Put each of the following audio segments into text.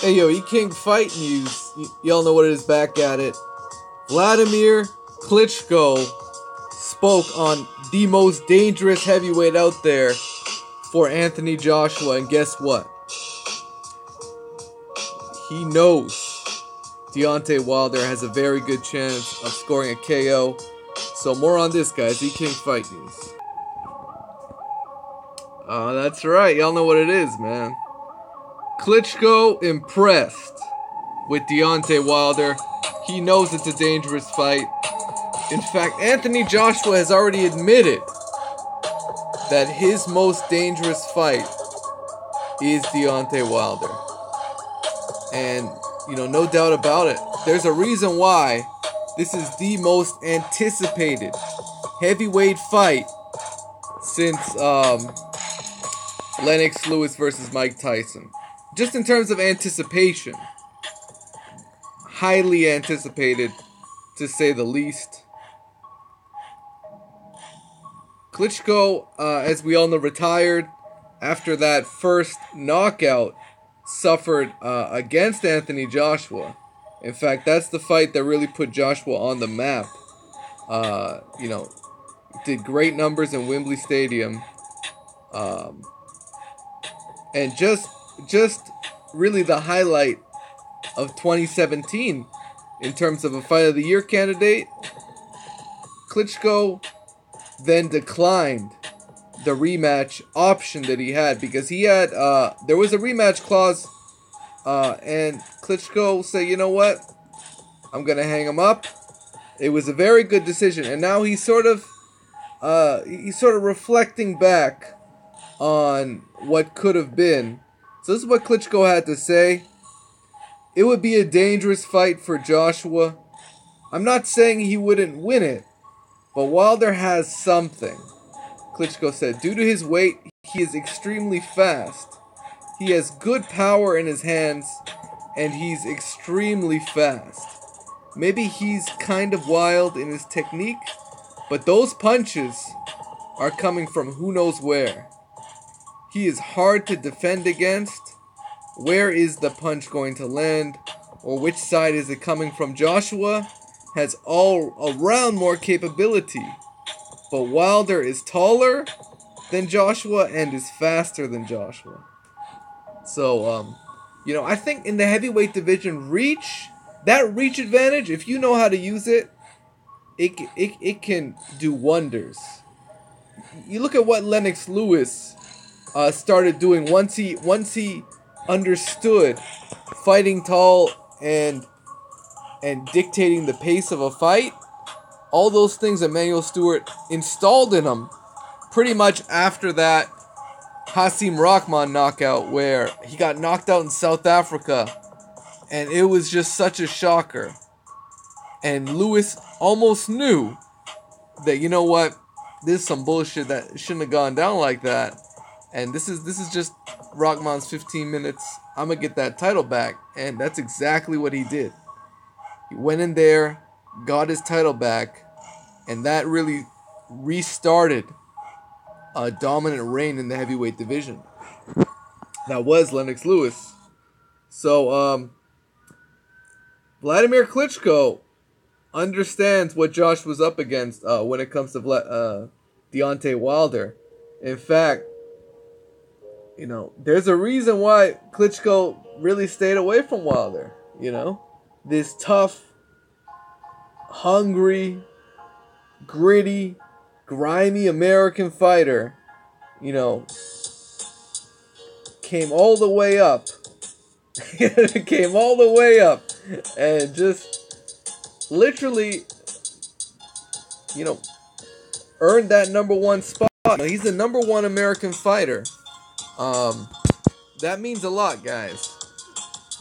Hey yo, E-King Fight News. Y'all know what it is, back at it. Wladimir Klitschko spoke on the most dangerous heavyweight out there for Anthony Joshua, and guess what? He knows Deontay Wilder has a very good chance of scoring a KO. So more on this, guys. E-King Fight News. That's right. Y'all know what it is, man. Klitschko impressed with Deontay Wilder. He knows it's a dangerous fight. In fact, Anthony Joshua has already admitted that his most dangerous fight is Deontay Wilder. And, no doubt about it, there's a reason why this is the most anticipated heavyweight fight since Lennox Lewis versus Mike Tyson. Just in terms of anticipation, highly anticipated, to say the least. Klitschko, as we all know, retired after that first knockout suffered against Anthony Joshua. In fact, that's the fight that really put Joshua on the map. Did great numbers in Wembley Stadium. And just really the highlight of 2017 in terms of a Fight of the Year candidate. Klitschko then declined the rematch option that he had, because he had there was a rematch clause, and Klitschko said, you know what, I'm gonna hang him up. It was a very good decision, and now he's sort of reflecting back on what could have been. So this is what Klitschko had to say. It would be a dangerous fight for Joshua. I'm not saying he wouldn't win it, but Wilder has something. Klitschko said, due to his weight, he is extremely fast. He has good power in his hands, and he's extremely fast. Maybe he's kind of wild in his technique, but those punches are coming from who knows where. He is hard to defend against. Where is the punch going to land? Or which side is it coming from? Joshua has all around more capability, but Wilder is taller than Joshua and is faster than Joshua. So, I think in the heavyweight division, that reach advantage, if you know how to use it, it can do wonders. You look at what Lennox Lewis started doing once he understood fighting tall and dictating the pace of a fight. All those things Emmanuel Stewart installed in him pretty much after that Hasim Rahman knockout, where he got knocked out in South Africa, and it was just such a shocker. And Lewis almost knew that, you know what, this is some bullshit that shouldn't have gone down like that. And this is just Rahman's 15 minutes. I'm going to get that title back. And that's exactly what he did. He went in there, got his title back, and that really restarted a dominant reign in the heavyweight division. That was Lennox Lewis. So, Wladimir Klitschko understands what Josh was up against when it comes to Deontay Wilder. In fact, there's a reason why Klitschko really stayed away from Wilder. This tough, hungry, gritty, grimy American fighter, came all the way up. Came all the way up and just literally, earned that number one spot. He's the number one American fighter. That means a lot, guys.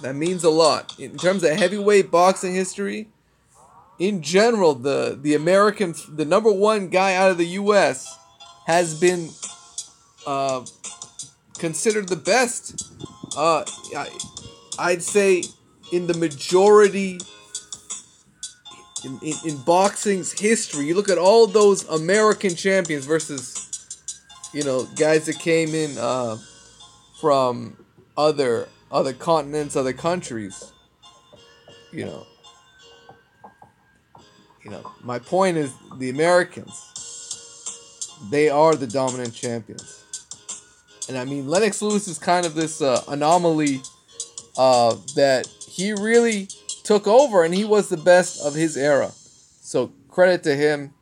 That means a lot. In terms of heavyweight boxing history, in general, the number one guy out of the U.S. has been considered the best. I'd say in the majority in boxing's history. You look at all those American champions versus, guys that came in from other continents, other countries. You know. My point is the Americans. They are the dominant champions. And I mean, Lennox Lewis is kind of this anomaly that he really took over, and he was the best of his era. So credit to him.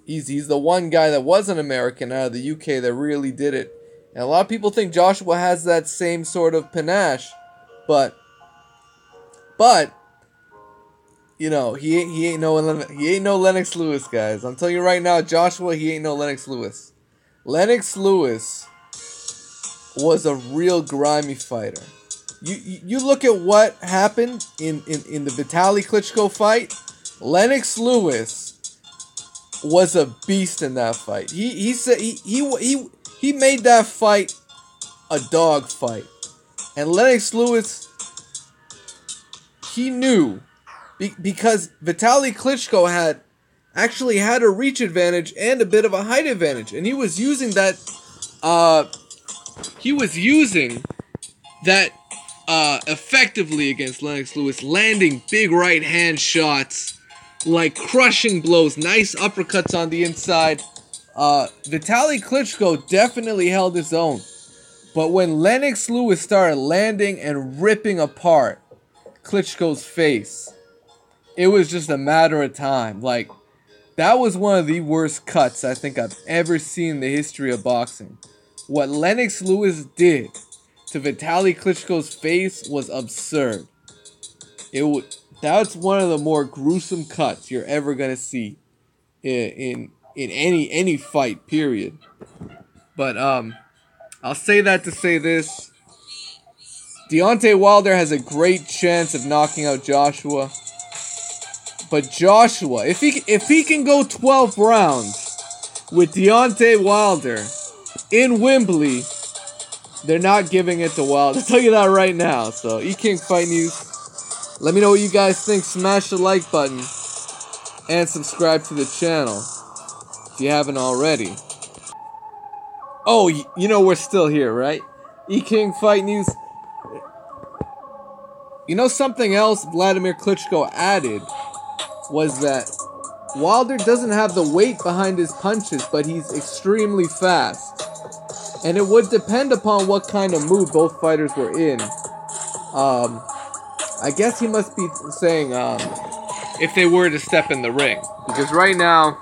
He's the one guy that was an American out of the UK that really did it. And a lot of people think Joshua has that same sort of panache, but you know, he ain't no Lennox Lewis, guys. I'm telling you right now, Joshua, he ain't no Lennox Lewis. Lennox Lewis was a real grimy fighter. You look at what happened in the Vitaly Klitschko fight. Lennox Lewis was a beast in that fight. He said he made that fight a dog fight. And Lennox Lewis, he knew, because Vitaly Klitschko had a reach advantage and a bit of a height advantage, and he was using that effectively against Lennox Lewis, landing big right hand shots, like crushing blows, nice uppercuts on the inside. Vitaly Klitschko definitely held his own, but when Lennox Lewis started landing and ripping apart Klitschko's face, it was just a matter of time. Like, that was one of the worst cuts I think I've ever seen in the history of boxing. What Lennox Lewis did to Vitaly Klitschko's face was absurd. That's one of the more gruesome cuts you're ever gonna see in any fight, period. But I'll say that to say this: Deontay Wilder has a great chance of knocking out Joshua. But Joshua, if he can go 12 rounds with Deontay Wilder in Wembley, they're not giving it to Wilder. I'll tell you that right now. So, E-King Fight News. Let me know what you guys think. Smash the like button and subscribe to the channel if you haven't already. Oh, you know we're still here, right? E-King Fight News. You know something else Wladimir Klitschko added was that Wilder doesn't have the weight behind his punches, but he's extremely fast. And it would depend upon what kind of mood both fighters were in. I guess he must be saying if they were to step in the ring. Because right now,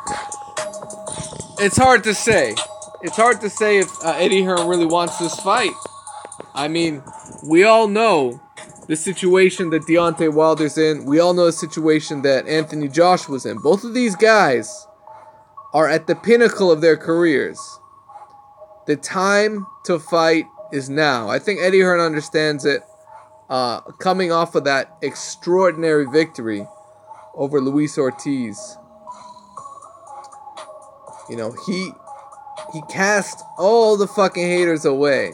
it's hard to say. It's hard to say if Eddie Hearn really wants this fight. I mean, we all know the situation that Deontay Wilder's in. We all know the situation that Anthony Joshua's in. Both of these guys are at the pinnacle of their careers. The time to fight is now. I think Eddie Hearn understands it. Coming off of that extraordinary victory over Luis Ortiz. You know, he cast all the fucking haters away.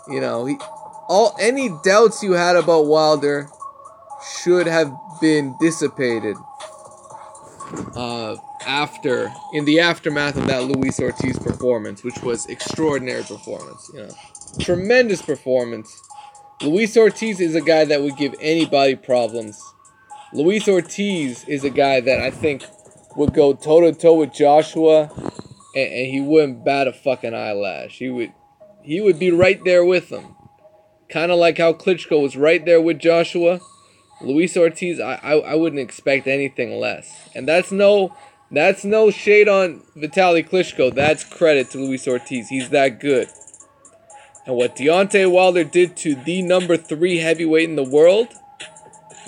You know, any doubts you had about Wilder should have been dissipated in the aftermath of that Luis Ortiz performance, which was extraordinary performance. You know, tremendous performance. Luis Ortiz is a guy that would give anybody problems. Luis Ortiz is a guy that I think would go toe-to-toe with Joshua, and he wouldn't bat a fucking eyelash. He would be right there with him. Kind of like how Klitschko was right there with Joshua. Luis Ortiz, I wouldn't expect anything less. And that's no shade on Vitaly Klitschko. That's credit to Luis Ortiz. He's that good. And what Deontay Wilder did to the number 3 heavyweight in the world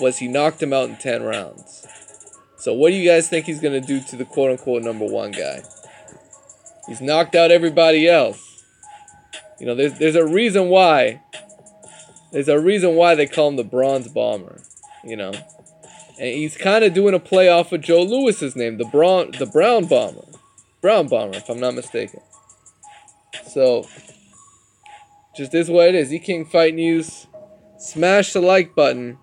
was he knocked him out in 10 rounds. So what do you guys think he's going to do to the quote-unquote number 1 guy? He's knocked out everybody else. You know, there's a reason why. There's a reason why they call him the Bronze Bomber. You know, and he's kind of doing a play off of Joe Louis's name, the Brown Bomber. Brown Bomber, if I'm not mistaken. So, just is what it is. E-King Fight News. Smash the like button.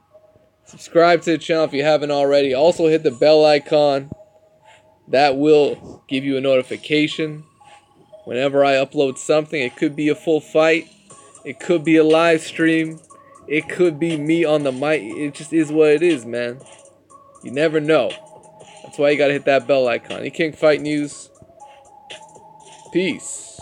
Subscribe to the channel if you haven't already. Also hit the bell icon. That will give you a notification whenever I upload something. It could be a full fight. It could be a live stream. It could be me on the mic. It just is what it is, man. You never know. That's why you gotta hit that bell icon. King Fight News. Peace.